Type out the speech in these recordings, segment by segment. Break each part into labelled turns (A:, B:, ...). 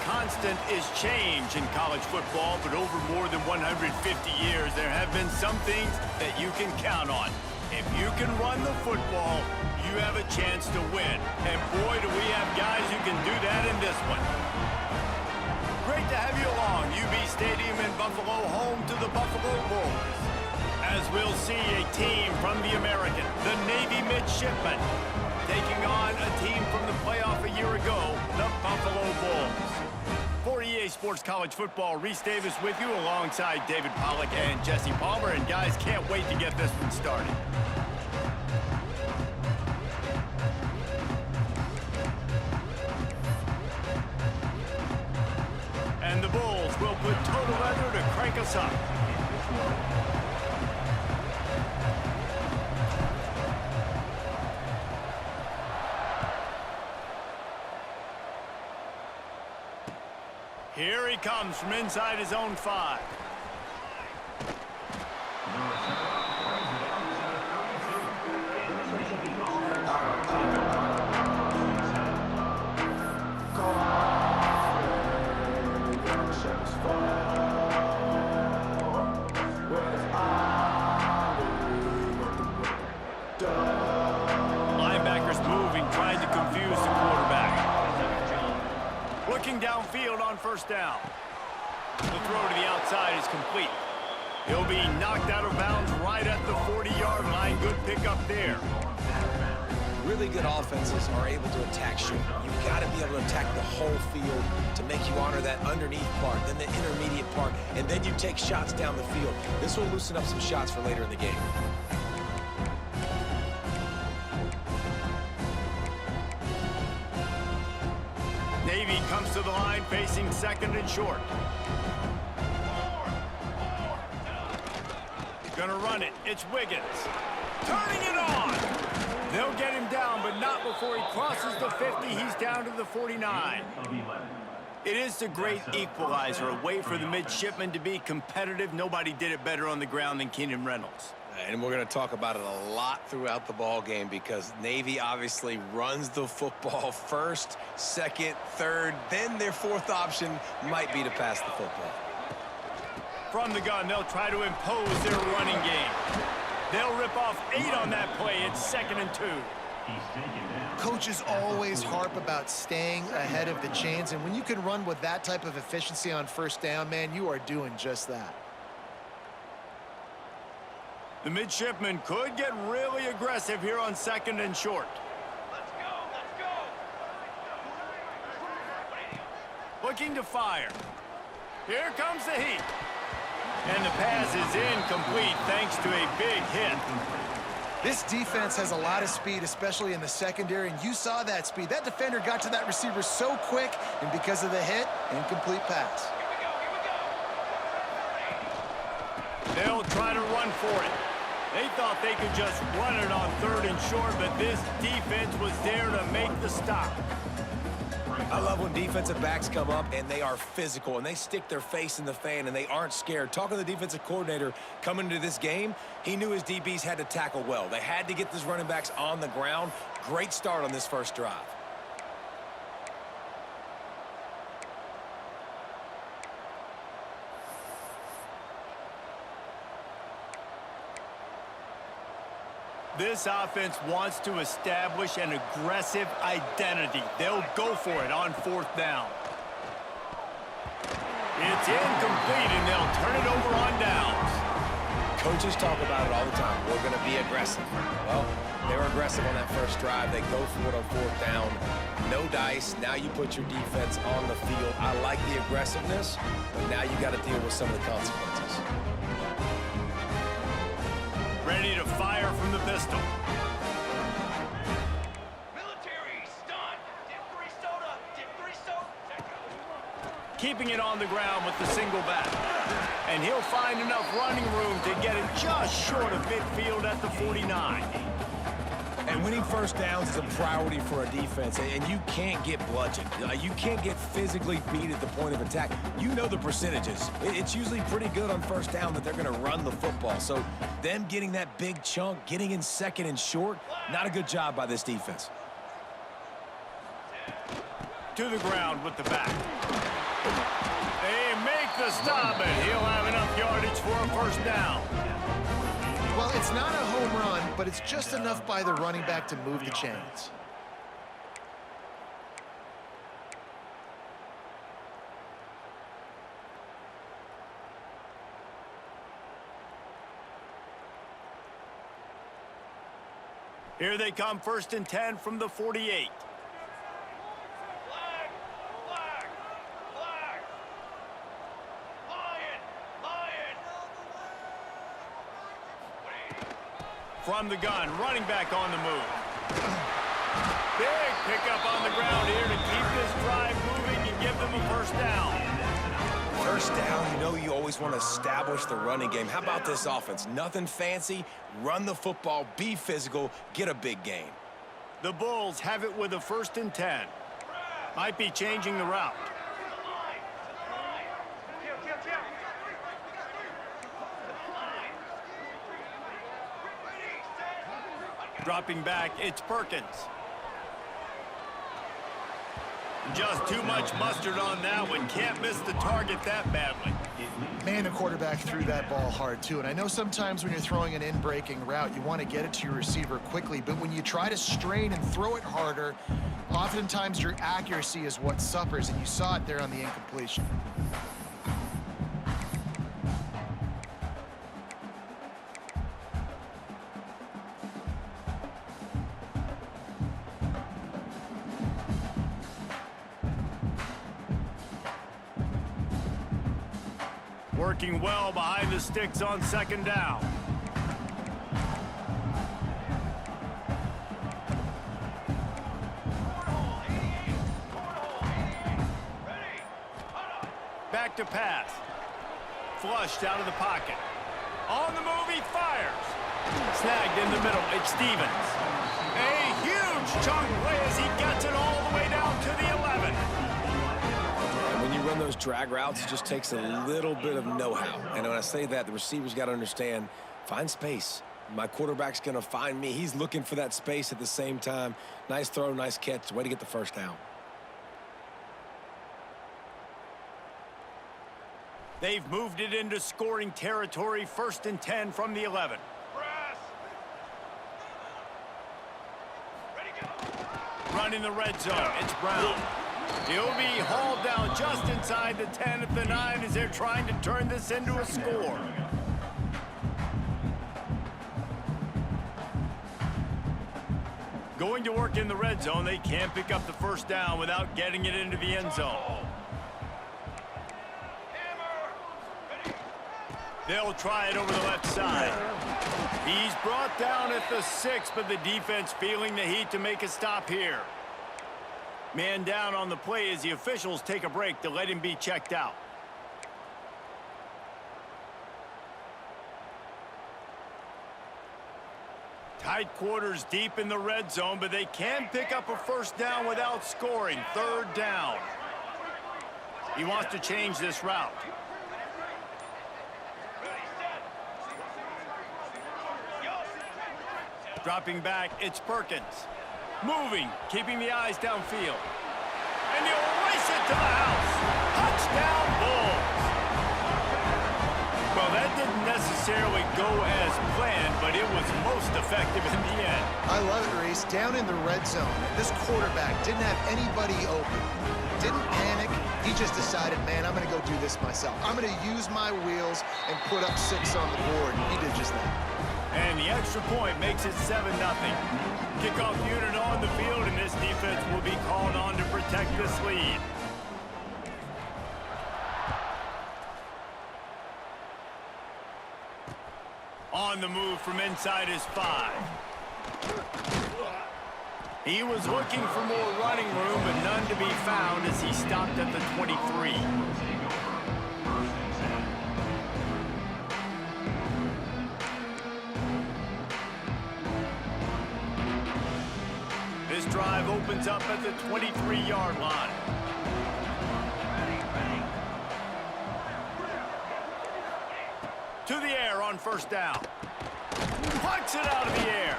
A: constant is change in college football, but over more than 150 years, there have been some things that you can count on. If you can run the football, you have a chance to win. And boy, do we have guys who can do that in this one. Great to have you along. UB Stadium in Buffalo, home to the Buffalo Bulls. As we'll see a team from the American, the Navy Midshipmen, taking on a team from the playoff a year ago, the Buffalo Bulls. For EA Sports College Football, Reese Davis with you alongside David Pollack and Jesse Palmer. And guys, can't wait to get this one started. And the Bulls will put total leather to crank us up. Here he comes from inside his own 5. Linebackers moving, trying to confuse the quarterback. Looking downfield on first down. The throw to the outside is complete. He'll be knocked out of bounds right at the 40-yard line. Good pickup there.
B: Really good offenses are able to attack short. You've got to be able to attack the whole field to make you honor that underneath part, then the intermediate part, and then you take shots down the field. This will loosen up some shots for later in the game.
A: Navy comes to the line facing second and short. Gonna run it. It's Wiggins. Turning it on. They'll get him down, but not before he crosses the 50. He's down to the 49. It is the great equalizer, a way for the midshipmen to be competitive. Nobody did it better on the ground than Keenan Reynolds.
B: And we're going to talk about it a lot throughout the ball game because Navy obviously runs the football first, second, third, then their fourth option might be to pass the football.
A: From the gun, they'll try to impose their running game. They'll rip off 8 on that play. It's 2nd and 2.
C: Coaches always harp about staying ahead of the chains, and when you can run with that type of efficiency on first down, man, you are doing just that.
A: The midshipmen could get really aggressive here on 2nd and short.
D: Let's go!
A: Looking to fire. Here comes the heat. And the pass is incomplete thanks to a big hit.
C: This defense has a lot of speed, especially in the secondary, and you saw that speed. That defender got to that receiver so quick, and because of the hit, incomplete pass.
A: They'll try to run for it. They thought they could just run it on 3rd and short, but this defense was there to make the stop.
B: I love when defensive backs come up and they are physical and they stick their face in the fan and they aren't scared. Talking to the defensive coordinator coming into this game, he knew his DBs had to tackle well. They had to get these running backs on the ground. Great start on this first drive.
A: This offense wants to establish an aggressive identity. They'll go for it on 4th down. It's incomplete, and they'll turn it over on downs.
B: Coaches talk about it all the time. We're going to be aggressive. Well, they were aggressive on that first drive. They go for it on 4th down. No dice. Now you put your defense on the field. I like the aggressiveness, but now you got to deal with some of the consequences.
A: Ready to fire from the pistol.
D: Military stunt. Dip 3 soda. Dip 3 soda.
A: Keeping it on the ground with the single back. And he'll find enough running room to get it just short of midfield at the 49.
B: And winning first downs is a priority for a defense, and you can't get bludgeoned. You can't get physically beat at the point of attack. You know the percentages. It's usually pretty good on first down that they're going to run the football. So them getting that big chunk, getting in 2nd and short, not a good job by this defense.
A: to the ground with the back. They make the stop, and he'll have enough yardage for a first down.
C: Well, it's not a home run, but it's just enough by the running back to move the chains.
A: Here they come, 1st and 10 from the 48.
D: Flag! Flag! Flag! Lion!
A: From the gun, running back on the move. Big pickup on the ground here to keep this drive moving and give them a first down.
B: First down, you know you always want to establish the running game. How about this offense? Nothing fancy. Run the football, be physical, get a big gain.
A: The Bulls have it with a 1st and 10. Might be changing the route. Dropping back, it's Perkins. Just too much mustard on that one. Can't miss the target that badly.
C: Man, the quarterback threw that ball hard, too. And I know sometimes when you're throwing an in-breaking route, you want to get it to your receiver quickly. But when you try to strain and throw it harder, oftentimes your accuracy is what suffers. And you saw it there on the incompletion.
A: Working well behind the sticks on 2nd down. Back to pass. Flushed out of the pocket. On the move, he fires. Snagged in the middle, it's Stevens. A huge chunk play as he gets it all the way down to the 11.
B: When you run those drag routes, it just takes a little bit of know-how. And when I say that, the receiver's got to understand, find space. My quarterback's going to find me. He's looking for that space at the same time. Nice throw, nice catch. Way to get the first down.
A: They've moved it into scoring territory, 1st and 10 from the 11.
D: Press! Ready, go!
A: Running the red zone, it's Brown. He'll be hauled down just inside the 10 at the 9 as they're trying to turn this into a score. Going to work in the red zone, they can't pick up the first down without getting it into the end zone. They'll try it over the left side. He's brought down at the 6, but the defense feeling the heat to make a stop here. Man down on the play as the officials take a break to let him be checked out. Tight quarters deep in the red zone, but they can pick up a first down without scoring. 3rd down. He wants to change this route. Dropping back, it's Perkins. Moving, keeping the eyes downfield. And he'll race it to the house. Touchdown, Bulls. Well, that didn't necessarily go as planned, but it was most effective in the end.
C: I love it, Reese. Down in the red zone, this quarterback didn't have anybody open. Didn't panic. He just decided, man, I'm going to go do this myself. I'm going to use my wheels and put up 6 on the board. And he did just that.
A: And the extra point makes it 7-0. Kickoff unit on the field, and this defense will be called on to protect this lead. On the move from inside his 5. He was looking for more running room, but none to be found as he stopped at the 23. This drive opens up at the 23-yard line. To the air on 1st down. Punts it out of the air.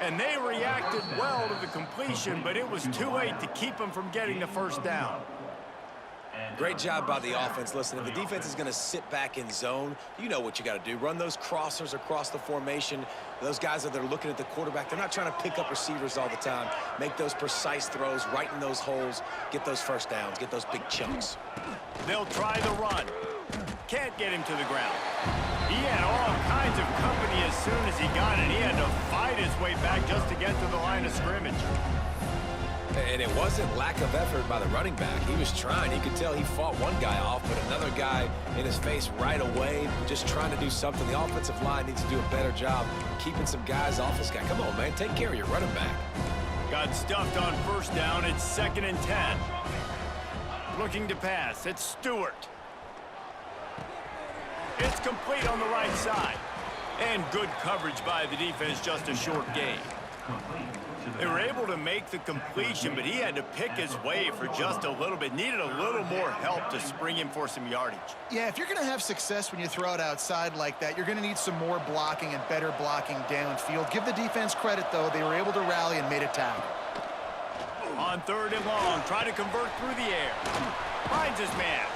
A: And they reacted well to the completion, but it was too late to keep them from getting the first down.
B: Great job by the offense. Listen, if the defense is going to sit back in zone, you know what you got to do. Run those crossers across the formation. Those guys that are looking at the quarterback, they're not trying to pick up receivers all the time. Make those precise throws, right in those holes, get those first downs, get those big chunks.
A: They'll try the run. Can't get him to the ground. He had all kinds of company as soon as he got it. He had to fight his way back just to get to the line of scrimmage.
B: And it wasn't lack of effort by the running back. He was trying. You could tell he fought one guy off, but another guy in his face right away, just trying to do something. The offensive line needs to do a better job keeping some guys off this guy. Come on, man. Take care of your running back.
A: Got stuffed on first down. It's 2nd and 10. Looking to pass. It's Stewart. It's complete on the right side. And good coverage by the defense, just a short gain. They were able to make the completion, but he had to pick his way for just a little bit. Needed a little more help to spring him for some yardage.
C: Yeah, if you're going to have success when you throw it outside like that, you're going to need some more blocking and better blocking downfield. Give the defense credit, though. They were able to rally and made a tackle.
A: On 3rd and long, try to convert through the air. Finds his man.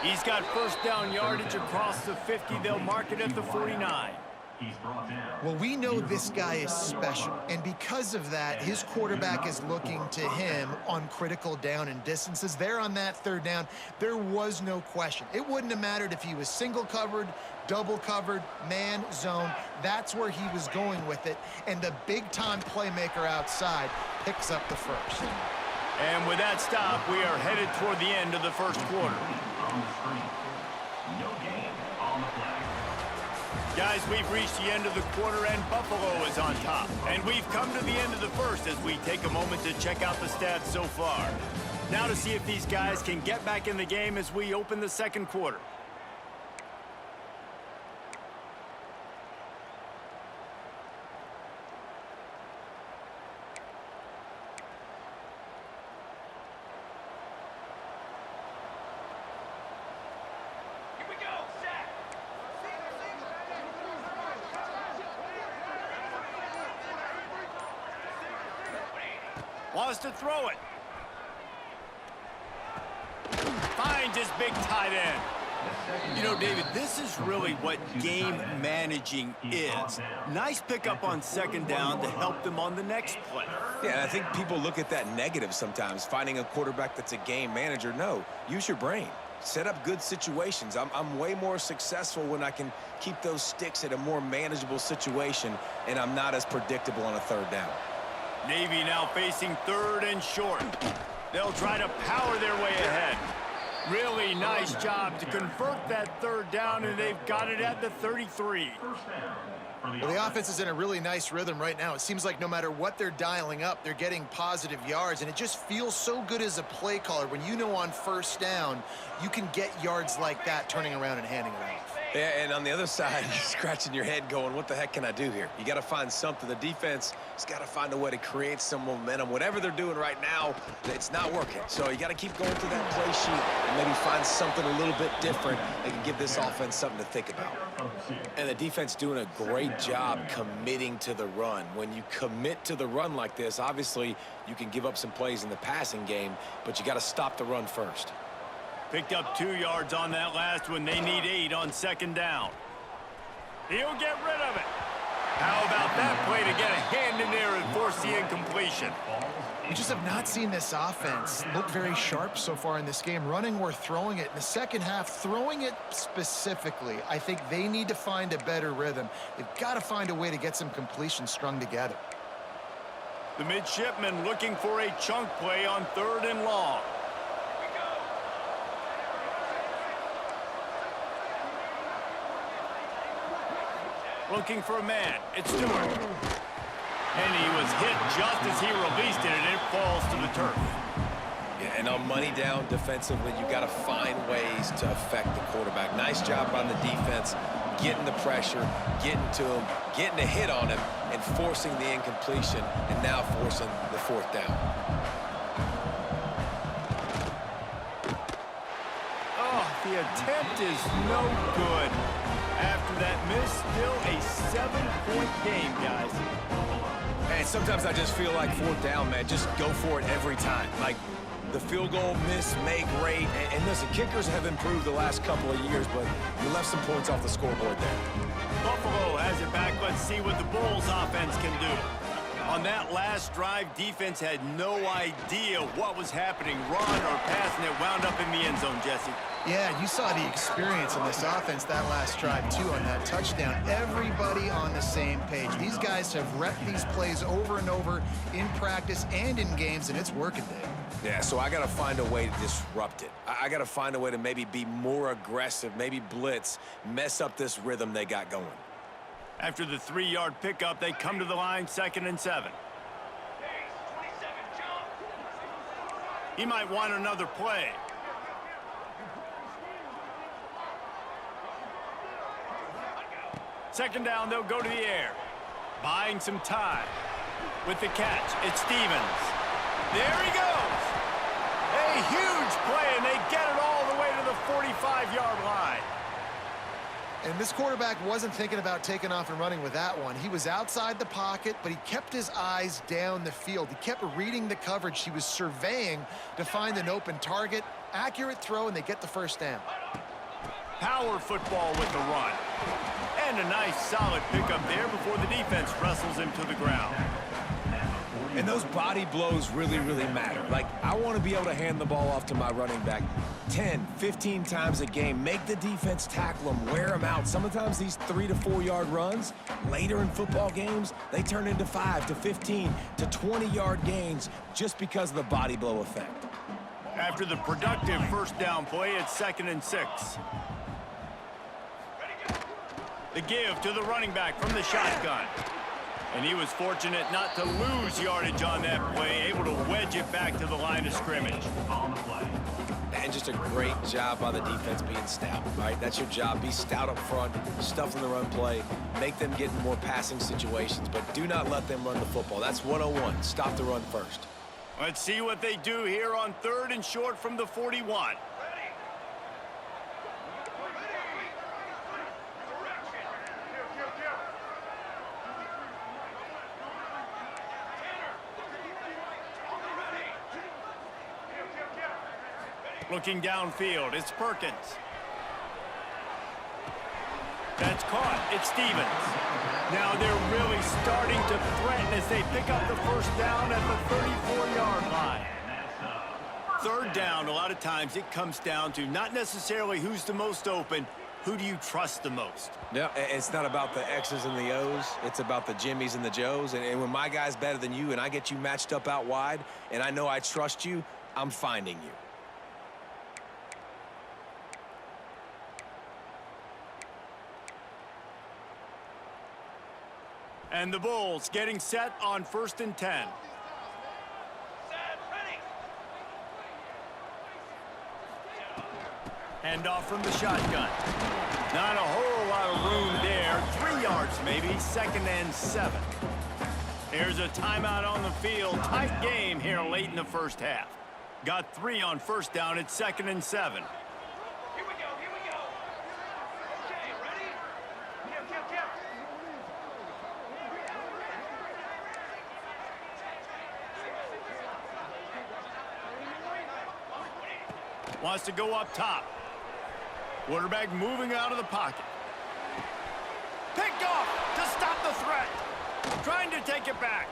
A: He's got first down yardage across the 50. They'll mark it at the 49.
C: Well, we know this guy is special, and because of that, his quarterback is looking to him on critical down and distances. There on that 3rd down, there was no question. It wouldn't have mattered if he was single covered, double covered, man, zone. That's where he was going with it, and the big-time playmaker outside picks up the first.
A: And with that stop, we are headed toward the end of the first quarter. Guys, we've reached the end of the quarter, and Buffalo is on top. And we've come to the end of the first as we take a moment to check out the stats so far. Now to see if these guys can get back in the game as we open the second quarter.
D: Here we go, set.
A: Wants to throw it. Finds his big tight end. You know, David, this is really what game managing is. Nice pickup on 2nd down to help them on the next play.
B: Yeah, I think people look at that negative sometimes, finding a quarterback that's a game manager. No, use your brain. Set up good situations. I'm way more successful when I can keep those sticks at a more manageable situation, and I'm not as predictable on a 3rd down.
A: Navy now facing 3rd and short. They'll try to power their way ahead. Really nice job to convert that 3rd down, and they've got it at the 33.
C: Well, the offense is in a really nice rhythm right now. It seems like no matter what they're dialing up, they're getting positive yards, and it just feels so good as a play caller when you know on 1st down you can get yards like that turning around and handing it off.
B: Yeah, and on the other side, you're scratching your head going, what the heck can I do here? You got to find something. The defense has got to find a way to create some momentum. Whatever they're doing right now, it's not working. So you got to keep going through that play sheet and maybe find something a little bit different that can give this offense something to think about. And the defense doing a great job committing to the run. When you commit to the run like this, obviously you can give up some plays in the passing game, but you got to stop the run first.
A: Picked up 2 yards on that last one. They need 8 on 2nd down. He'll get rid of it. How about that play to get a hand in there and force the incompletion?
C: We just have not seen this offense look very sharp so far in this game, running or throwing it. In the second half, throwing it specifically, I think they need to find a better rhythm. They've got to find a way to get some completions strung together.
A: The midshipman looking for a chunk play on 3rd and long. Looking for a man. It's Stewart. And he was hit just as he released it, and it falls to the turf.
B: Yeah, and on money down defensively, you got to find ways to affect the quarterback. Nice job on the defense, getting the pressure, getting to him, getting a hit on him, and forcing the incompletion, and now forcing the 4th down.
A: Oh, the attempt is no good. After that miss, still a 7-point game, guys.
B: And sometimes I just feel like fourth down, man, just go for it every time. Like, the field goal miss, make rate. And listen, kickers have improved the last couple of years, but you left some points off the scoreboard there.
A: Buffalo has it back. Let's see what the Bulls offense can do. On that last drive, defense had no idea what was happening. Run or pass, and it wound up in the end zone, Jesse.
C: Yeah, you saw the experience in this offense that last drive, too, on that touchdown. Everybody on the same page. These guys have repped these plays over and over in practice and in games, and it's working, Dave.
B: Yeah, so I got to find a way to disrupt it. I got to find a way to maybe be more aggressive, maybe blitz, mess up this rhythm they got going.
A: After the 3-yard pickup, they come to the line, 2nd and 7. He might want another play. Second down, they'll go to the air. Buying some time. With the catch, it's Stevens. There he goes. A huge play, and they get it all the way to the 45-yard line.
C: And this quarterback wasn't thinking about taking off and running with that one. He was outside the pocket, but he kept his eyes down the field. He kept reading the coverage. He was surveying to find an open target. Accurate throw, and they get the first down.
A: Power football with the run. And a nice solid pickup there before the defense wrestles him to the ground.
B: And those body blows really, really matter. Like, I want to be able to hand the ball off to my running back 10, 15 times a game. Make the defense tackle them, wear them out. Sometimes these 3 to 4 yard runs, later in football games, they turn into 5 to 15 to 20-yard gains just because of the body blow effect.
A: After the productive first down play, it's 2nd and 6. The give to the running back from the shotgun. And he was fortunate not to lose yardage on that play, able to wedge it back to the line of scrimmage.
B: And just a great job by the defense being stout, right? That's your job. Be stout up front, stuff in the run play, make them get in more passing situations, but do not let them run the football. That's 101. Stop the run first.
A: Let's see what they do here on 3rd and short from the 41. Looking downfield, it's Perkins. That's caught. It's Stevens. Now they're really starting to threaten as they pick up the first down at the 34-yard line. 3rd down, a lot of times it comes down to not necessarily who's the most open, who do you trust the most?
B: Yeah, it's not about the X's and the O's. It's about the Jimmies and the Joes. And when my guy's better than you and I get you matched up out wide and I know I trust you, I'm finding you.
A: And the Bulls getting set on 1st and 10. Handoff from the shotgun. Not a whole lot of room there. 3 yards maybe, 2nd and 7. Here's a timeout on the field. Tight game here late in the first half. Got 3 on first down. It's 2nd and 7.
D: Here we go, here we go. Okay, ready? Yep.
A: Wants to go up top. Quarterback moving out of the pocket. Picked off to stop the threat. Trying to take it back.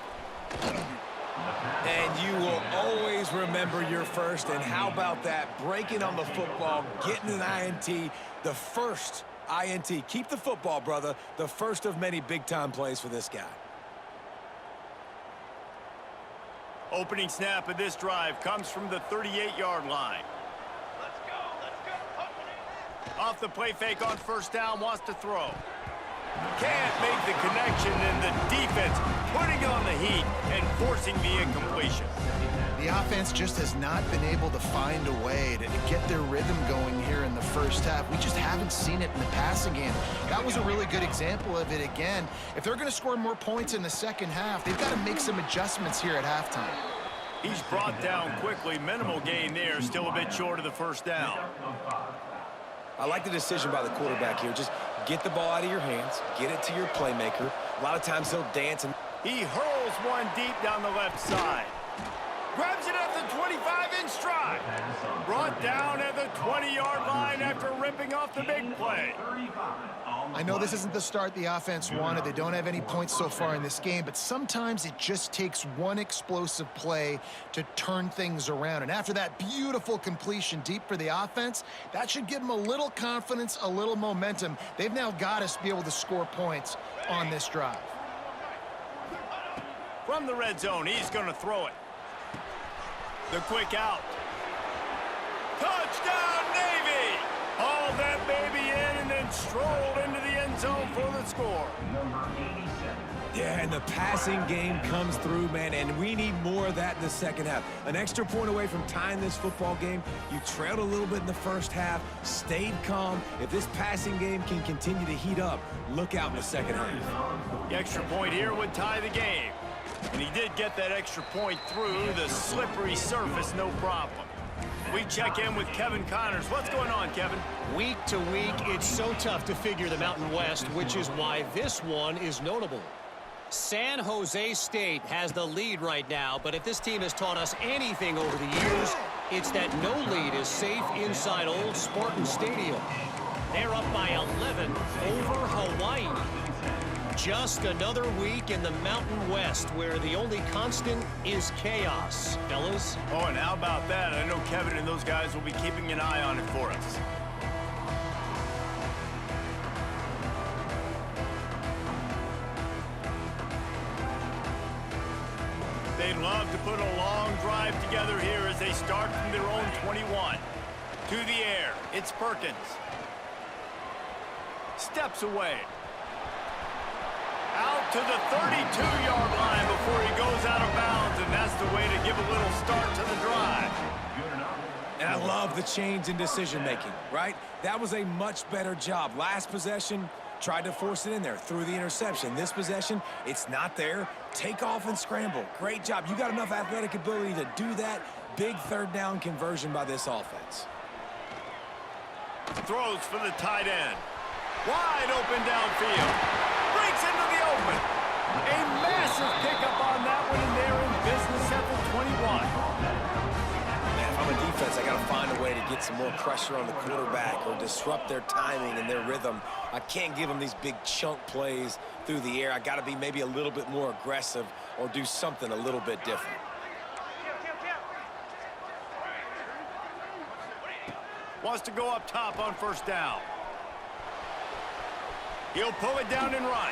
B: And you will always remember your first. And how about that? Breaking on the football, getting an INT, the first INT. Keep the football, brother. The first of many big-time plays for this guy.
A: Opening snap of this drive comes from the 38-yard line.
D: Let's go. Opening.
A: Off the play fake on first down, wants to throw. Can't make the connection, and the defense putting on the heat and forcing the incompletion.
C: The offense just has not been able to find a way to get their rhythm going here in the first half. We just haven't seen it in the passing game. That was a really good example of it again. If they're going to score more points in the second half, they've got to make some adjustments here at halftime.
A: He's brought down quickly. Minimal gain there, still a bit short of the first down.
B: I like the decision by the quarterback here. Just get the ball out of your hands, get it to your playmaker. A lot of times he'll dance and
A: He hurls this one deep down the left side. Grabs it at the 25 in stride. Brought down at the 20-yard line after ripping off the big play.
C: I know this isn't the start the offense wanted. They don't have any points so far in this game, but sometimes it just takes one explosive play to turn things around. And after that beautiful completion deep for the offense, that should give them a little confidence, a little momentum. They've now got to be able to score points on this drive.
A: From the red zone, he's going to throw it. The quick out. Touchdown, Navy! Hauled that baby in and then strolled into the end zone for the score.
B: Yeah, and the passing game comes through, man, and we need more of that in the second half. An extra point away from tying this football game. You trailed a little bit in the first half, stayed calm. If this passing game can continue to heat up, look out in the second half.
A: The extra point here would tie the game. And he did get that extra point through the slippery surface, no problem. We check in with Kevin Connors. What's going on, Kevin?
E: Week to week, it's so tough to figure the Mountain West, which is why this one is notable. San Jose State has the lead right now, but if this team has taught us anything over the years, it's that no lead is safe inside old Spartan Stadium. They're up by 11 over Hawaii. Just another week in the Mountain West where the only constant is chaos, fellas.
A: Oh, and how about that? I know Kevin and those guys will be keeping an eye on it for us. They'd love to put a long drive together here as they start from their own 21. To the air, it's Perkins. Steps away. Out to the 32-yard line before he goes out of bounds, and that's the way to give a little start to the drive.
B: And I love the change in decision-making, right? That was a much better job. Last possession, tried to force it in there, threw the interception. This possession, it's not there. Take off and scramble. Great job. You got enough athletic ability to do that. Big third down conversion by this offense.
A: Throws for the tight end. Wide open downfield. Breaks into the open. A massive pickup on that one, and they're in business at the 21.
B: Man, if I'm a defense, I got to find a way to get some more pressure on the quarterback or disrupt their timing and their rhythm. I can't give them these big chunk plays through the air. I got to be maybe a little bit more aggressive or do something a little bit different.
A: Wants to go up top on first down. He'll pull it down and run.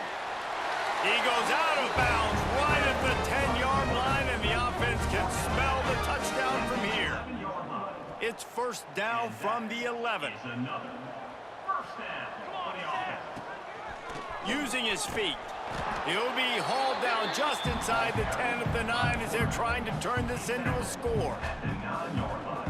A: He goes out of bounds right at the 10-yard line, and the offense can smell the touchdown from here. It's first down from the 11. Using his feet. He'll be hauled down just inside the 10 of the 9 as they're trying to turn this into a score.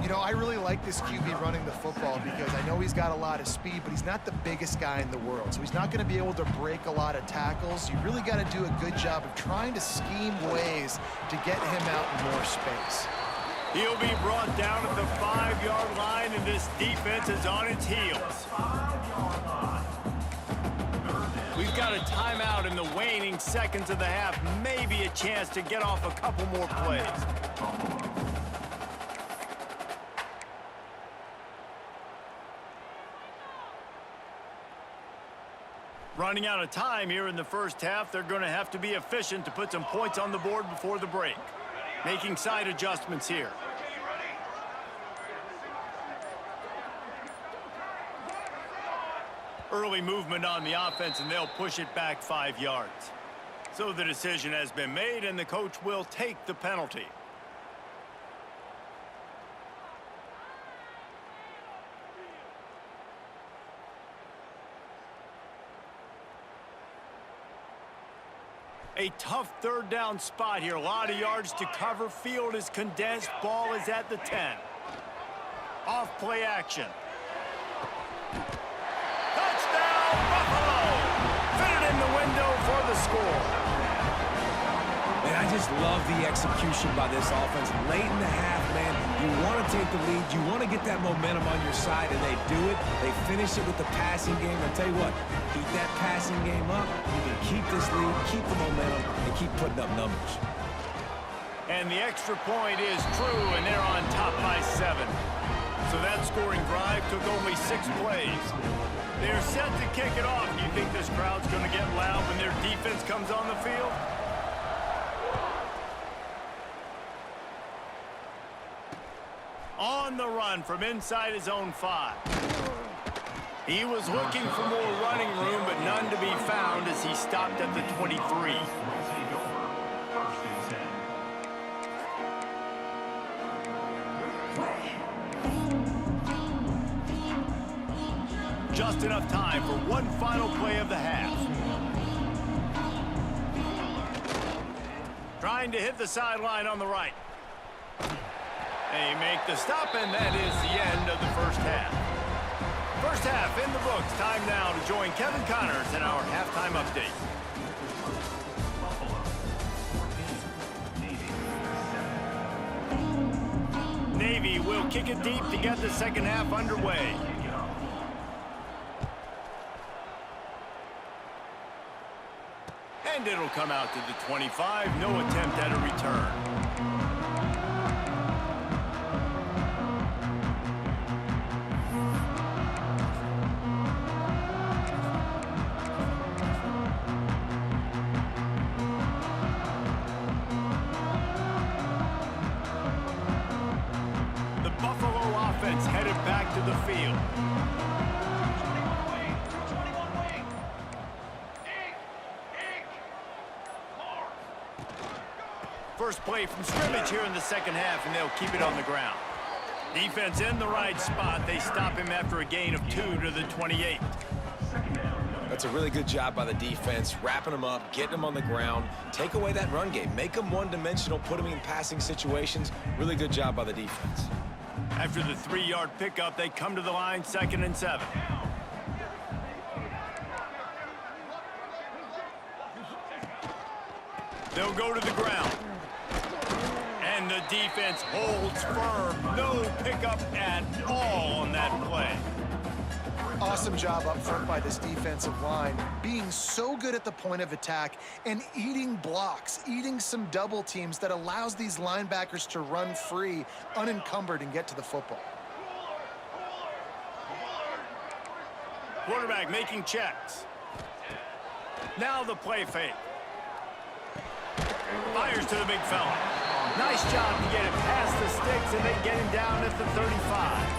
C: You know, I really like this QB running the football because I know he's got a lot of speed, but he's not the biggest guy in the world. So he's not going to be able to break a lot of tackles. You really got to do a good job of trying to scheme ways to get him out in more space.
A: He'll be brought down at the 5-yard line, and this defense is on its heels. We've got a timeout in the waning seconds of the half. Maybe a chance to get off a couple more plays. Running out of time here in the first half, they're going to have to be efficient to put some points on the board before the break. Making side adjustments here. Early movement on the offense, and they'll push it back 5 yards. So the decision has been made, and the coach will take the penalty. A tough third down spot here. A lot of yards to cover. Field is condensed. Ball is at the 10. Off play action. Touchdown, Buffalo! Fit it in the window for the score.
B: Man, I just love the execution by this offense. Late in the half, man, you want to take the lead. You want to get that momentum on your side, and they do it. They finish it with the passing game. I'll tell you what, keep that passing game up. You can keep this lead, keep the momentum, and keep putting up numbers.
A: And the extra point is true, and they're on top by 7. So that scoring drive took only 6 plays. They're set to kick it off. Do you think this crowd's going to get loud when their defense comes on the field? On the run from inside his own 5. He was looking for more running room, but none to be found as he stopped at the 23. Just enough time for one final play of the half. Trying to hit the sideline on the right. They make the stop, and that is the end of the first half. First half in the books. Time now to join Kevin Connors in our halftime update. Navy will kick it deep to get the second half underway. And it'll come out to the 25. No attempt at a return. Headed back to the field. First play from scrimmage here in the second half, and they'll keep it on the ground. Defense in the right spot. They stop him after a gain of 2 to the 28.
B: That's a really good job by the defense, wrapping them up, getting them on the ground, take away that run game, make them one-dimensional, put them in passing situations. Really good job by the defense.
A: After the 3-yard pickup, they come to the line, 2nd and 7. They'll go to the ground. And the defense holds firm. No pickup at all on that play.
C: Awesome job up front by this defensive line, being so good at the point of attack and eating blocks, eating some double teams that allows these linebackers to run free, unencumbered, and get to the football.
A: Quarterback making checks. Now the play fake. Fires to the big fella. Nice job to get it past the sticks, and they get him down at the 35.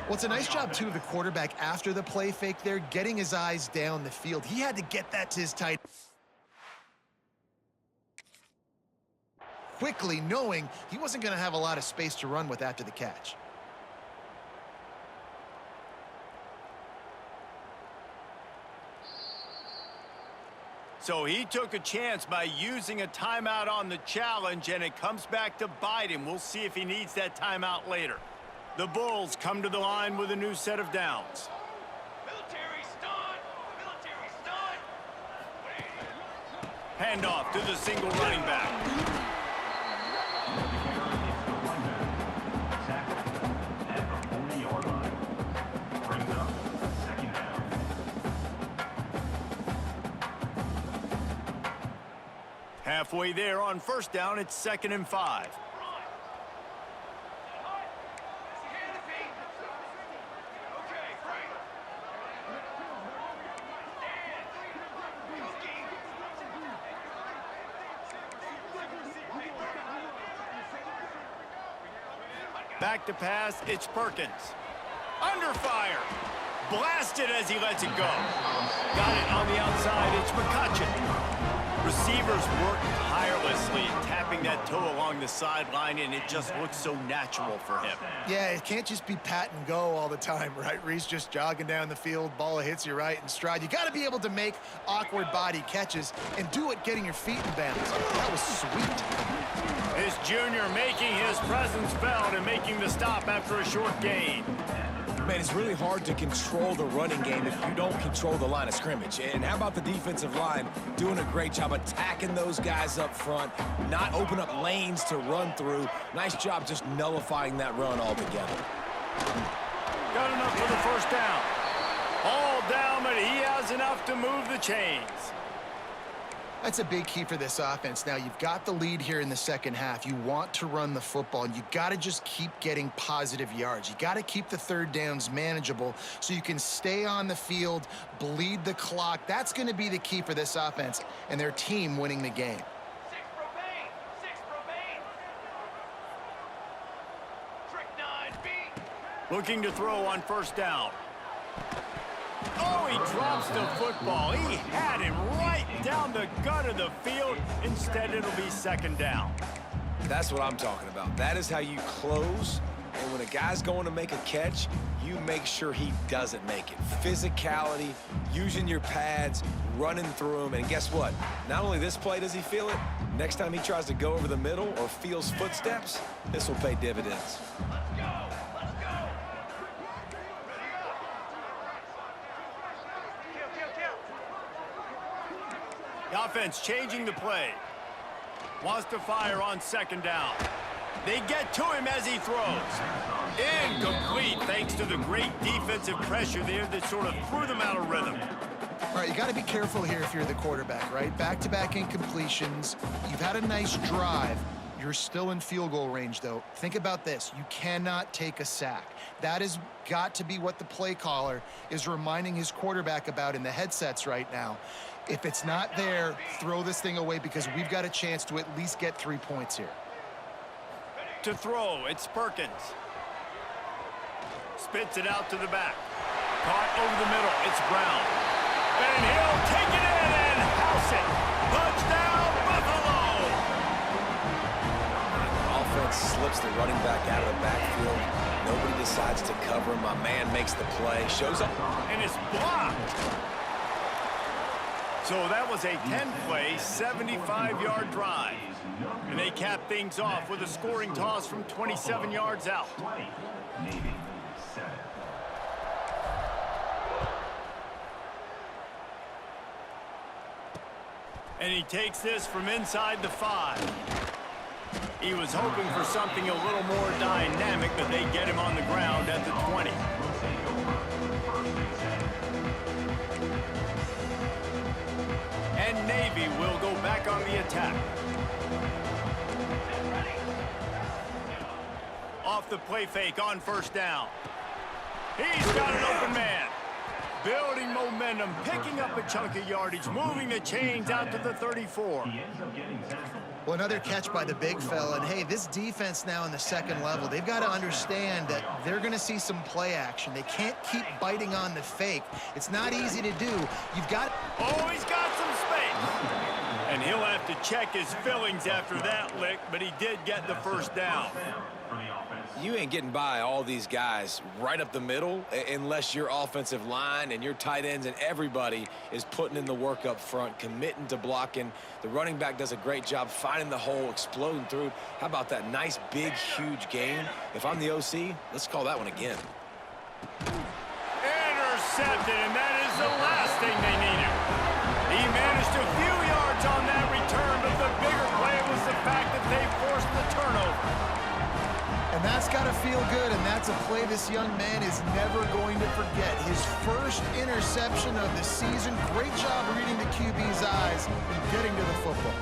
C: Well, it's a nice job, too, of the quarterback after the play fake there, getting his eyes down the field. He had to get that to his tight quickly, knowing he wasn't going to have a lot of space to run with after the catch.
A: So he took a chance by using a timeout on the challenge, and it comes back to bite him. We'll see if he needs that timeout later. The Bulls come to the line with a new set of downs.
D: Military stun! Military stun!
A: Handoff to the single running back. Halfway there on first down, it's 2nd and 5. Back to pass, it's Perkins. Under fire. Blasted as he lets it go. Got it on the outside, it's McCutcheon. Receivers work tirelessly, tapping that toe along the sideline, and it just looks so natural for him.
C: Yeah, it can't just be pat and go all the time, right? Reese just jogging down the field, ball hits you right in stride. You got to be able to make awkward body catches and do it getting your feet in bounds. That was sweet.
A: His junior making his presence felt and making the stop after a short gain.
B: Man, it's really hard to control the running game if you don't control the line of scrimmage. And how about the defensive line doing a great job attacking those guys up front, not open up lanes to run through. Nice job just nullifying that run altogether.
A: Got enough for the first down. All down, but he has enough to move the chains.
C: That's a big key for this offense. Now, you've got the lead here in the second half. You want to run the football, and you got to just keep getting positive yards. You got to keep the third downs manageable so you can stay on the field, bleed the clock. That's going to be the key for this offense and their team winning the game.
D: Six Propane! Six Propane! Trick 9B!
A: Looking to throw on first down. Oh, he drops the football. He had him right down the gut of the field. Instead, it'll be second down.
B: That's what I'm talking about. That is how you close. And when a guy's going to make a catch, you make sure he doesn't make it. Physicality, using your pads, running through him. And guess what? Not only this play does he feel it, next time he tries to go over the middle or feels footsteps, this will pay dividends.
D: Let's go! Let's go!
A: The offense changing the play. Wants to fire on second down. They get to him as he throws. Incomplete thanks to the great defensive pressure there that sort of threw them out of rhythm.
C: All right, you got to be careful here if you're the quarterback, right? Back-to-back incompletions. You've had a nice drive. You're still in field goal range, though. Think about this. You cannot take a sack. That has got to be what the play caller is reminding his quarterback about in the headsets right now. If it's not there, throw this thing away because we've got a chance to at least get 3 points here.
A: To throw, it's Perkins. Spits it out to the back. Caught over the middle, it's Brown. And he'll take it in and house it. Touchdown, Buffalo!
B: Offense slips the running back out of the backfield. Nobody decides to cover him. My man makes the play, shows up.
A: And it's blocked. So that was a 10-play, 75-yard drive. And they cap things off with a scoring toss from 27 yards out. And he takes this from inside the 5. He was hoping for something a little more dynamic, but they get him on the ground at the 20. And Navy will go back on the attack. Off the play fake on first down. He's got an open man. Building momentum, picking up a chunk of yardage, moving the chains out to the 34.
C: Well, another catch by the big fella. And, hey, this defense now in the second level, they've got to understand that they're going to see some play action. They can't keep biting on the fake. It's not easy to do. You've got...
A: Oh, he's got some space. And he'll have to check his fillings after that lick, but he did get the first down.
B: You ain't getting by all these guys right up the middle unless your offensive line and your tight ends and everybody is putting in the work up front, committing to blocking. The running back does a great job finding the hole, exploding through. How about that nice, big, huge gain? If I'm the OC, let's call that one again.
A: Intercepted, and that is the last thing they needed. He managed a few yards on that return, but the bigger play was the fact that they forced the turnover.
C: And that's got to feel good, and that's a play this young man is never going to forget. His first interception of the season. Great job reading the QB's eyes and getting to the football.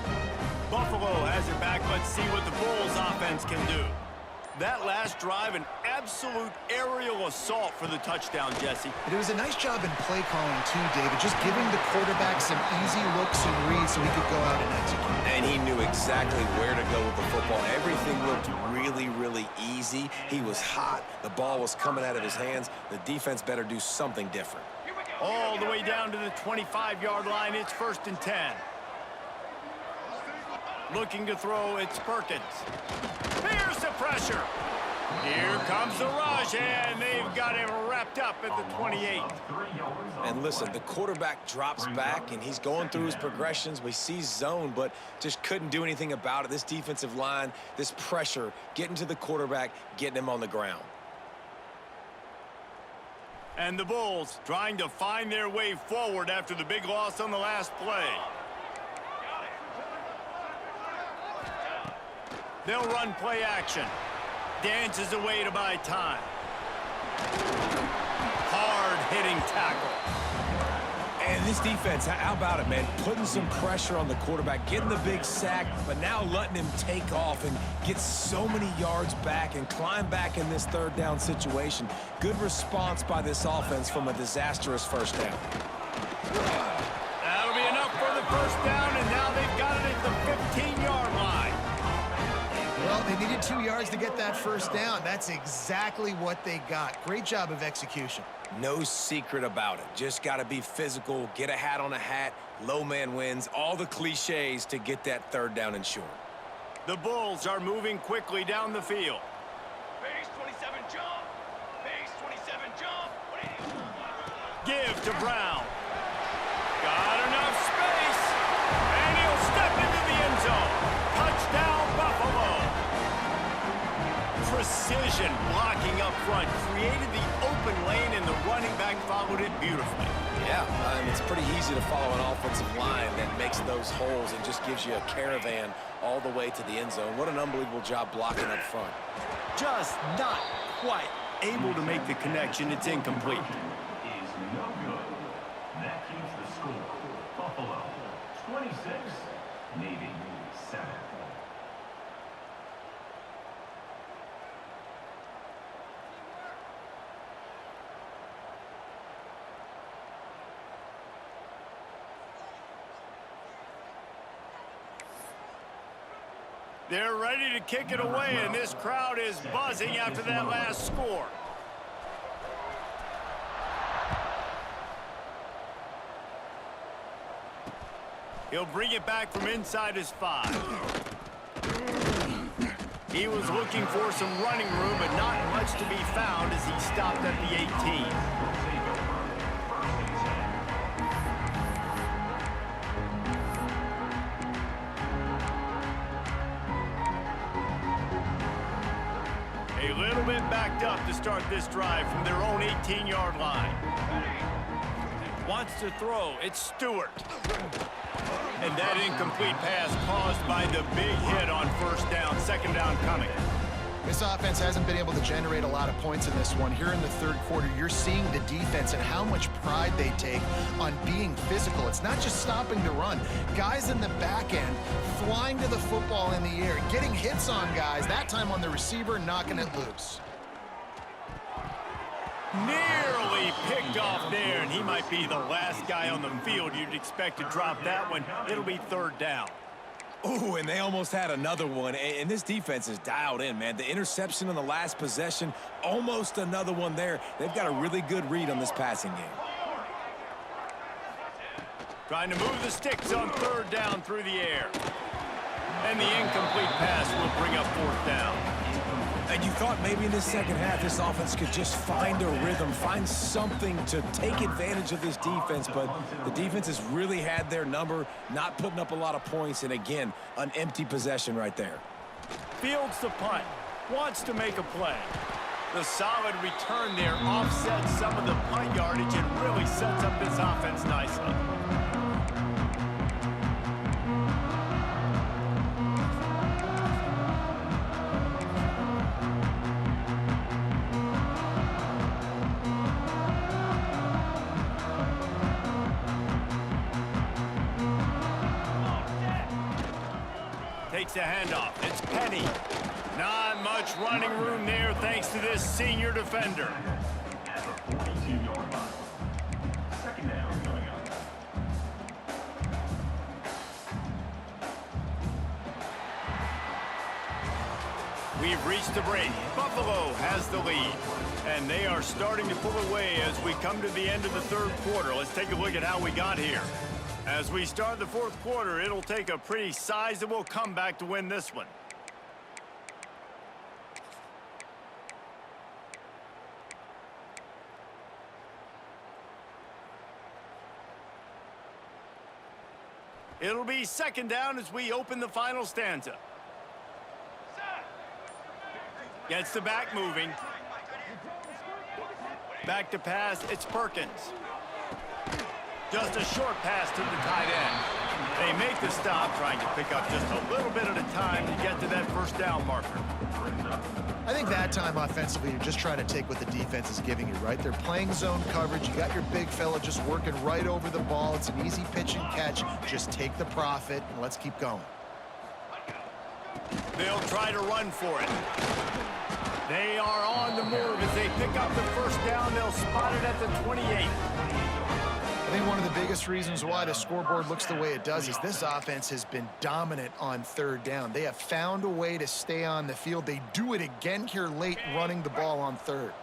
A: Buffalo has it back. Let's see what the Bulls offense can do. That last drive, an absolute aerial assault for the touchdown, Jesse.
C: But it was a nice job in play calling, too, David. Just giving the quarterback some easy looks and reads so he could go out and execute.
B: And he knew exactly where to go with the football. Everything looked really, really easy. He was hot. The ball was coming out of his hands. The defense better do something different.
A: All the way down to the 25-yard line. It's 1st and 10. Looking to throw, it's Perkins. Here's the pressure. Here comes the rush, and they've got him wrapped up at the 28.
B: And listen, the quarterback drops back, and he's going through his progressions. We see zone, but just couldn't do anything about it. This defensive line, this pressure, getting to the quarterback, getting him on the ground.
A: And the Bulls trying to find their way forward after the big loss on the last play. They'll run play action. Dances away to buy time. Hard-hitting tackle.
B: And this defense, how about it, man? Putting some pressure on the quarterback, getting the big sack, but now letting him take off and get so many yards back and climb back in this third down situation. Good response by this offense from a disastrous first down.
A: That'll be enough for the first down, and now they've got it at the 15-yard line.
C: Well, they needed 2 yards to get that first down. That's exactly what they got. Great job of execution.
B: No secret about it. Just got to be physical, get a hat on a hat, low man wins, all the cliches to get that third down and short.
A: The Bulls are moving quickly down the field.
D: Base 27 jump. Base 27 jump.
A: Give to Brown. Got enough space. And he'll step into the end zone. Touchdown, Buffalo. Precision blocking up front created the open lane, and the running back followed it beautifully.
B: Yeah, it's pretty easy to follow an offensive line that makes those holes and just gives you a caravan all the way to the end zone. What an unbelievable job blocking up front.
A: Just not quite able to make the connection. It's incomplete.
F: Is no good. That keeps the score. Buffalo 26, Navy 7.
A: They're ready to kick it away, and this crowd is buzzing after that last score. He'll bring it back from inside his 5. He was looking for some running room, but not much to be found as he stopped at the 18. A little bit backed up to start this drive from their own 18-yard line. Wants to throw. It's Stewart. And that incomplete pass caused by the big hit on first down. Second down coming.
C: This offense hasn't been able to generate a lot of points in this one. Here in the third quarter, you're seeing the defense and how much pride they take on being physical. It's not just stopping to run. Guys in the back end flying to the football in the air, getting hits on guys, that time on the receiver, knocking it loose.
A: Nearly picked off there, and he might be the last guy on the field you'd expect to drop that one. It'll be third down.
B: Ooh, and they almost had another one, and this defense is dialed in, man. The interception on the last possession, almost another one there. They've got a really good read on this passing game.
A: Trying to move the sticks on third down through the air. And the incomplete pass will bring up fourth down.
B: And you thought maybe in this second half this offense could just find a rhythm, find something to take advantage of this defense, but the defense has really had their number, not putting up a lot of points, and again, an empty possession right there.
A: Fields the punt, wants to make a play. The solid return there offsets some of the punt yardage and really sets up this offense nicely. Takes a handoff. It's Penny. Not much running room there thanks to this senior defender.
F: At the 42-yard line. Second down coming up.
A: We've reached the break. Buffalo has the lead. And they are starting to pull away as we come to the end of the third quarter. Let's take a look at how we got here. As we start the fourth quarter, it'll take a pretty sizable comeback to win this one. It'll be second down as we open the final stanza. Gets the back moving. Back to pass, it's Perkins. Just a short pass to the tight end. They make the stop, trying to pick up just a little bit at a time to get to that first down marker.
C: I think that time offensively, you're just trying to take what the defense is giving you, right? They're playing zone coverage. You got your big fella just working right over the ball. It's an easy pitch and catch. Just take the profit, and let's keep going.
A: They'll try to run for it. They are on the move. As they pick up the first down, they'll spot it at the 28.
C: I think one of the biggest reasons why the scoreboard looks the way it does is this offense has been dominant on third down. They have found a way to stay on the field. They do it again here late, running the ball on third.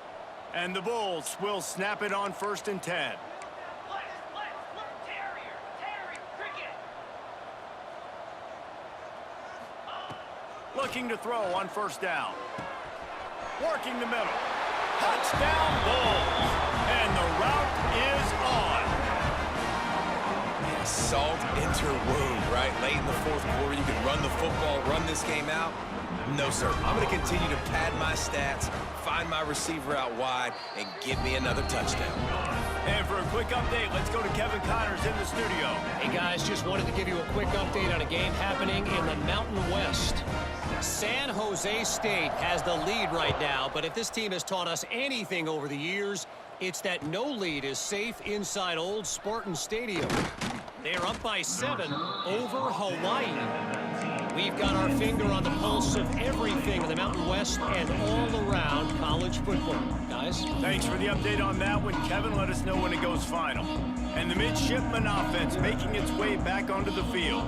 A: And the Bulls will snap it on 1st and 10. Looking to throw on 1st down. Working the middle. Touchdown Bulls. And the route is on.
B: Salt into her wound, right? Late in the fourth quarter, you can run the football, run this game out. No, sir. I'm going to continue to pad my stats, find my receiver out wide, and give me another touchdown.
A: And for a quick update, let's go to Kevin Connors in the studio.
E: Hey, guys, just wanted to give you a quick update on a game happening in the Mountain West. San Jose State has the lead right now, but if this team has taught us anything over the years, it's that no lead is safe inside Old Spartan Stadium. They're up by 7 over Hawaii. We've got our finger on the pulse of everything in the Mountain West and all around college football. Guys?
A: Thanks for the update on that one, Kevin. Let us know when it goes final. And the midshipman offense making its way back onto the field.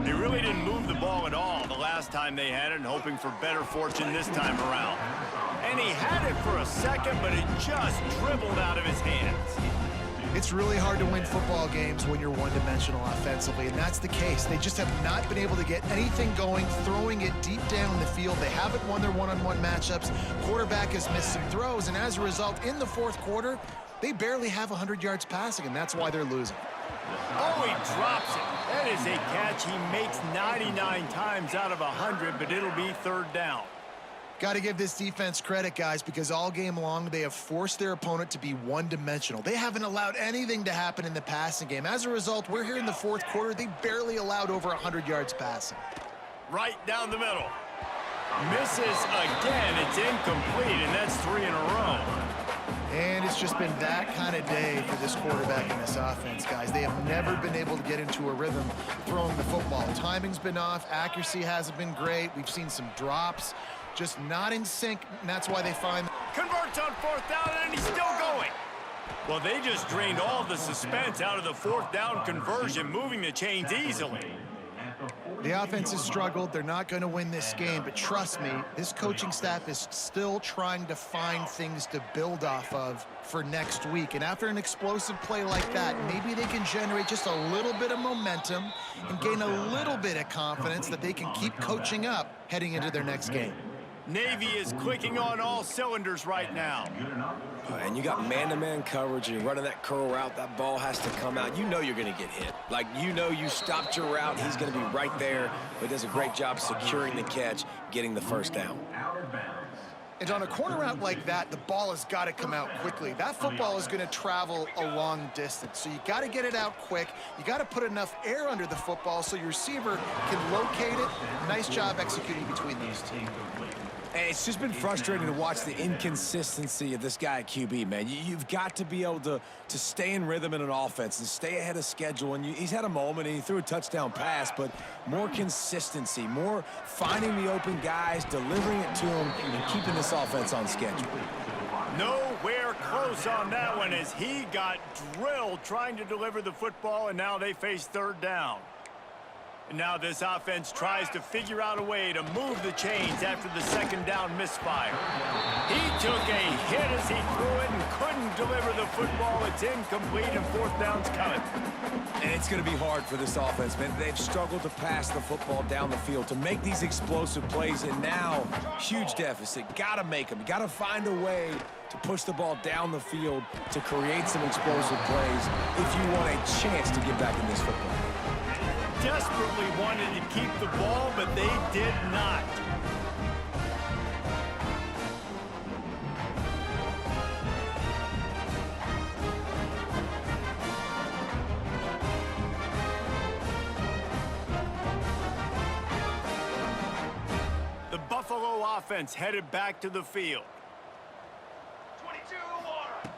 A: They really didn't move the ball at all the last time they had it, and hoping for better fortune this time around. And he had it for a second, but it just dribbled out of his hands.
C: It's really hard to win football games when you're one-dimensional offensively, and that's the case. They just have not been able to get anything going, throwing it deep down the field. They haven't won their one-on-one matchups. Quarterback has missed some throws, and as a result, in the fourth quarter, they barely have 100 yards passing, and that's why they're losing.
A: Oh, he drops it. That is a catch he makes 99 times out of 100, but it'll be 3rd down.
C: Got to give this defense credit, guys, because all game long they have forced their opponent to be one-dimensional. They haven't allowed anything to happen in the passing game. As a result, we're here in the fourth quarter. They barely allowed over 100 yards passing.
A: Right down the middle. Misses again. It's incomplete, and that's 3 in a row.
C: And it's just been that kind of day for this quarterback and this offense, guys. They have never been able to get into a rhythm throwing the football. Timing's been off. Accuracy hasn't been great. We've seen some drops. Just not in sync, and that's why they find...
A: Converts on 4th down, and he's still going. Well, they just drained all the suspense out of the 4th down conversion, moving the chains easily.
C: The offense has struggled. They're not going to win this game, but trust me, this coaching staff is still trying to find things to build off of for next week. And after an explosive play like that, maybe they can generate just a little bit of momentum and gain a little bit of confidence that they can keep coaching up heading into their next game.
A: Navy is clicking on all cylinders right now.
B: And you got man-to-man coverage, and you're running that curl route. That ball has to come out. You know you're going to get hit. Like, you know you stopped your route. He's going to be right there. But he does a great job securing the catch, getting the first down.
C: And on a corner route like that, the ball has got to come out quickly. That football is going to travel a long distance. So you got to get it out quick. You got to put enough air under the football so your receiver can locate it. Nice job executing between these two.
B: And it's just been frustrating to watch the inconsistency of this guy at QB, man. You've got to be able to stay in rhythm in an offense and stay ahead of schedule. And he's had a moment, and he threw a touchdown pass, but more consistency, more finding the open guys, delivering it to them, and keeping this offense on schedule.
A: Nowhere close on that one as he got drilled trying to deliver the football, and now they face 3rd down. And now this offense tries to figure out a way to move the chains after the 2nd down misfire. He took a hit as he threw it and couldn't deliver the football. It's incomplete, and 4th down's coming.
B: And it's going to be hard for this offense, man. They've struggled to pass the football down the field, to make these explosive plays, and now huge deficit. Got to make them. Got to find a way to push the ball down the field to create some explosive plays if you want a chance to get back in this football.
A: Desperately wanted to keep the ball, but they did not. offense headed back to the field.
D: 22 water.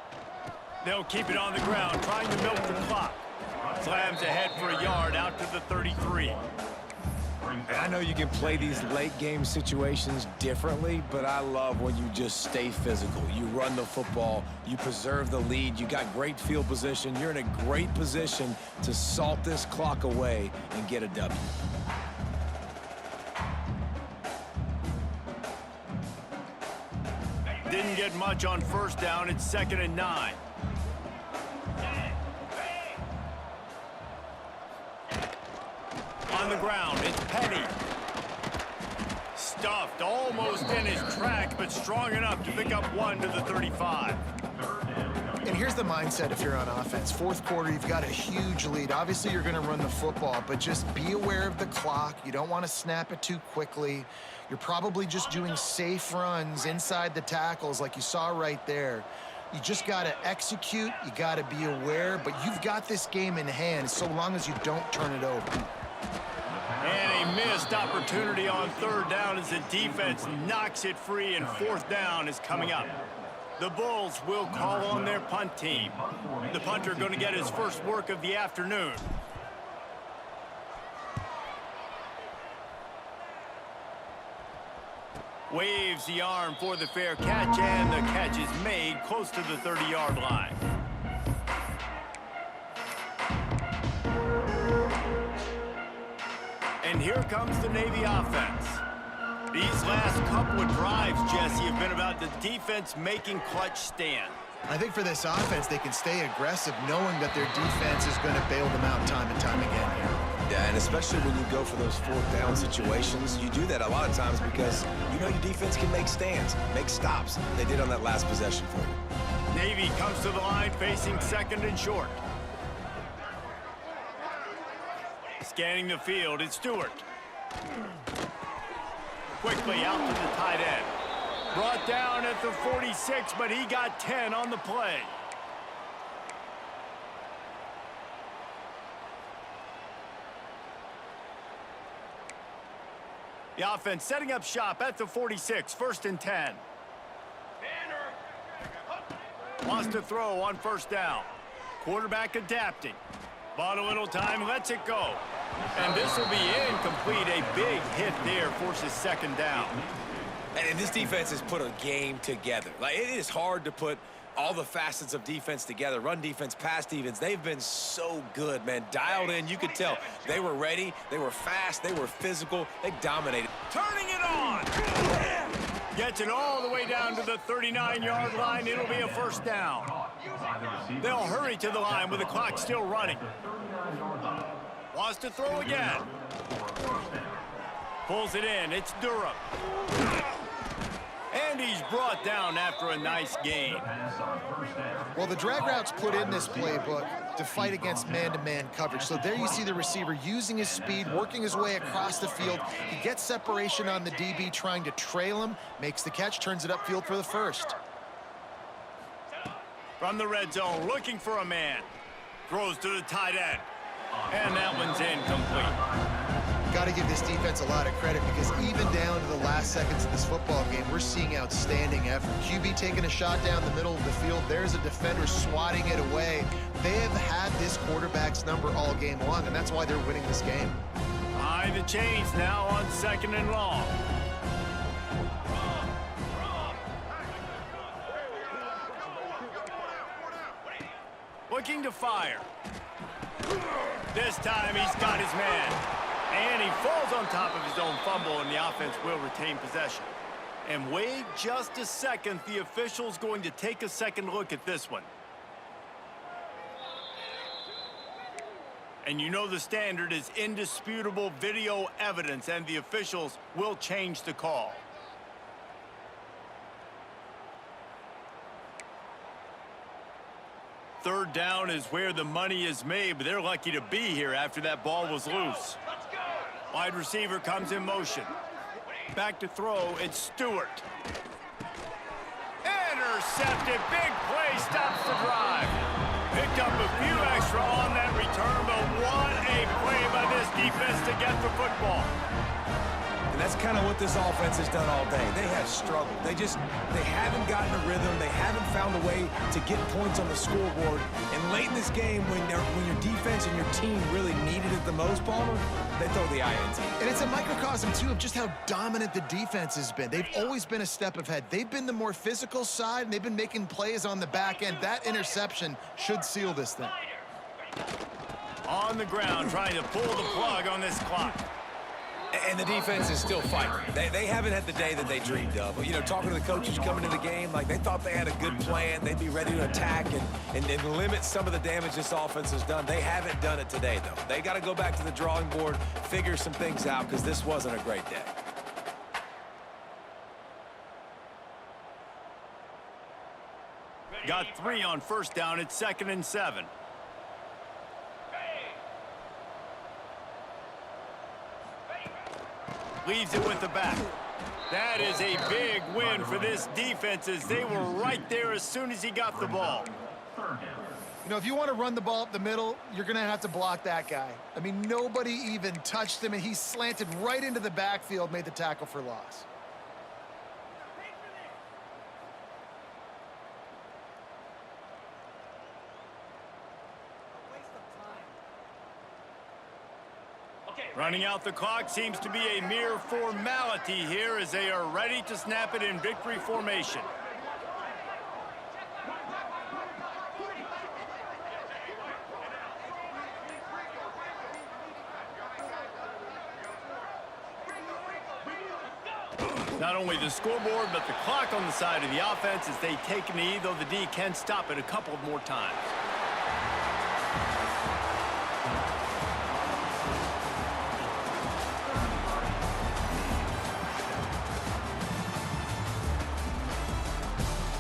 A: They'll keep it on the ground, trying to milk the clock. Slams ahead for a yard out to the 33.
B: And I know you can play these late game situations differently, but I love when you just stay physical. You run the football, you preserve the lead, you got great field position, you're in a great position to salt this clock away and get a W.
A: Didn't get much on first down. It's 2nd and 9. On the ground, it's Petty. Stuffed almost in his track, but strong enough to pick up 1 to the 35.
C: And here's the mindset if you're on offense. Fourth quarter, you've got a huge lead. Obviously, you're going to run the football, but just be aware of the clock. You don't want to snap it too quickly. You're probably just doing safe runs inside the tackles like you saw right there. You just got to execute. You got to be aware, but you've got this game in hand so long as you don't turn it over.
A: And a missed opportunity on 3rd down as the defense knocks it free, and 4th down is coming up. The Bulls will call on their punt team. The punter going to get his first work of the afternoon. Waves the arm for the fair catch, and the catch is made close to the 30-yard line. And here comes the Navy offense. These last couple of drives, Jesse, have been about the defense making clutch stand.
C: I think for this offense, they can stay aggressive knowing that their defense is going to bail them out time and time again here.
B: Yeah, and especially when you go for those 4th down situations, you do that a lot of times because you know your defense can make stands, make stops. They did on that last possession for you.
A: Navy comes to the line facing 2nd and short. Scanning the field, it's Stewart. Quickly out to the tight end. Brought down at the 46, but he got 10 on the play. The offense setting up shop at the 46, 1st and 10. Wants to throw on 1st down. Quarterback adapting. Bought a little time, lets it go. And this will be incomplete. A big hit there forces 2nd down.
B: And this defense has put a game together. Like, it is hard to put all the facets of defense together. Run defense, pass defense. They've been so good, man. Dialed in, you could tell. They were ready, they were fast, they were physical. They dominated.
A: Turning it on. Gets it all the way down to the 39-yard line. It'll be a 1st down. They'll hurry to the line with the clock still running. Wants to throw again. Pulls it in. It's Durham. And he's brought down after a nice gain.
C: Well, the drag routes put in this playbook to fight against man-to-man coverage. So there you see the receiver using his speed, working his way across the field. He gets separation on the DB, trying to trail him, makes the catch, turns it upfield for the 1st.
A: From the red zone, looking for a man. Throws to the tight end. And that one's incomplete.
C: Got to give this defense a lot of credit because even down to the last seconds of this football game, we're seeing outstanding effort. QB taking a shot down the middle of the field. There's a defender swatting it away. They have had this quarterback's number all game long, and that's why they're winning this game.
A: Behind the chains now on 2nd and long. Looking to fire. This time he's got his man. And he falls on top of his own fumble, and the offense will retain possession. And wait just a second. The official's going to take a second look at this one. And you know the standard is indisputable video evidence, and the officials will change the call. Third down is where the money is made, but they're lucky to be here after that ball was loose. Wide receiver comes in motion. Back to throw, it's Stewart. Intercepted, big play, stops the drive. Picked up a few extra on that return, but what a play by this defense to get the football.
B: And that's that's kind of what this offense has done all day. They have struggled. They haven't gotten a rhythm. They haven't found a way to get points on the scoreboard. And late in this game, when your defense and your team really needed it the most, Palmer, they throw the INT.
C: And it's a microcosm, too, of just how dominant the defense has been. They've always been a step ahead. They've been the more physical side, and they've been making plays on the back end. That interception should seal this thing.
A: On the ground, trying to pull the plug on this clock.
B: And the defense is still fighting. They haven't had the day that they dreamed of. You know, talking to the coaches coming into the game, like they thought they had a good plan. They'd be ready to attack and limit some of the damage this offense has done. They haven't done it today, though. They got to go back to the drawing board, figure some things out, because this wasn't a great day.
A: Got 3 on first down. It's 2nd and 7. Leaves it with the back. That is a big win for this defense as they were right there as soon as he got the ball.
C: You know, if you want to run the ball up the middle, you're going to have to block that guy. I mean, nobody even touched him, and he slanted right into the backfield, made the tackle for loss.
A: Running out the clock seems to be a mere formality here as they are ready to snap it in victory formation. Not only the scoreboard, but the clock on the side of the offense as they take a knee, though the D can stop it a couple more times.